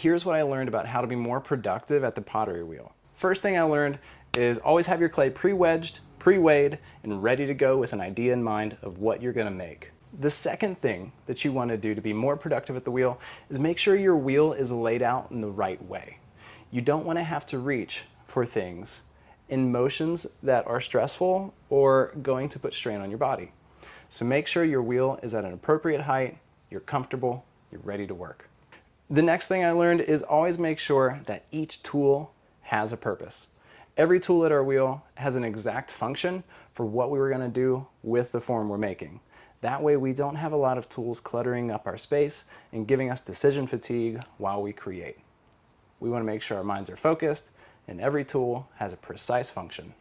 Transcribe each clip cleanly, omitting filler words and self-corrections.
here's what I learned about how to be more productive at the pottery wheel. First thing I learned is always have your clay pre-wedged, pre-weighed, and ready to go with an idea in mind of what you're gonna make. The second thing that you wanna do to be more productive at the wheel is make sure your wheel is laid out in the right way. You don't wanna have to reach for things in motions that are stressful or going to put strain on your body. So make sure your wheel is at an appropriate height, you're comfortable, you're ready to work. The next thing I learned is always make sure that each tool has a purpose. Every tool at our wheel has an exact function for what we were going to do with the form we're making. That way we don't have a lot of tools cluttering up our space and giving us decision fatigue while we create. We want to make sure our minds are focused and every tool has a precise function.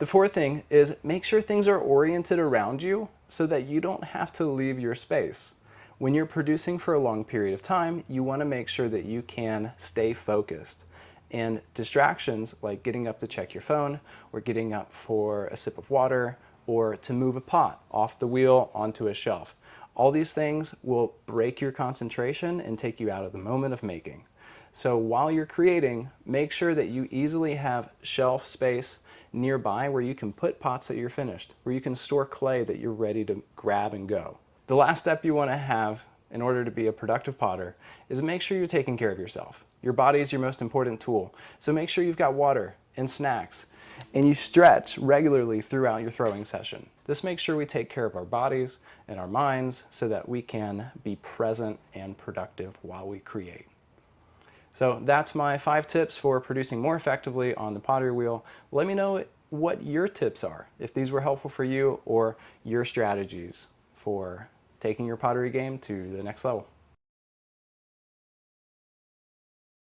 The fourth thing is make sure things are oriented around you so that you don't have to leave your space. When you're producing for a long period of time, you want to make sure that you can stay focused. And distractions like getting up to check your phone or getting up for a sip of water or to move a pot off the wheel onto a shelf. All these things will break your concentration and take you out of the moment of making. So while you're creating, make sure that you easily have shelf space nearby where you can put pots that you're finished, where you can store clay that you're ready to grab and go. The last step you want to have in order to be a productive potter is make sure you're taking care of yourself. Your body is your most important tool, so make sure you've got water and snacks, and you stretch regularly throughout your throwing session. This makes sure we take care of our bodies and our minds so that we can be present and productive while we create. So that's my 5 tips for producing more effectively on the pottery wheel. Let me know what your tips are, if these were helpful for you or your strategies for taking your pottery game to the next level.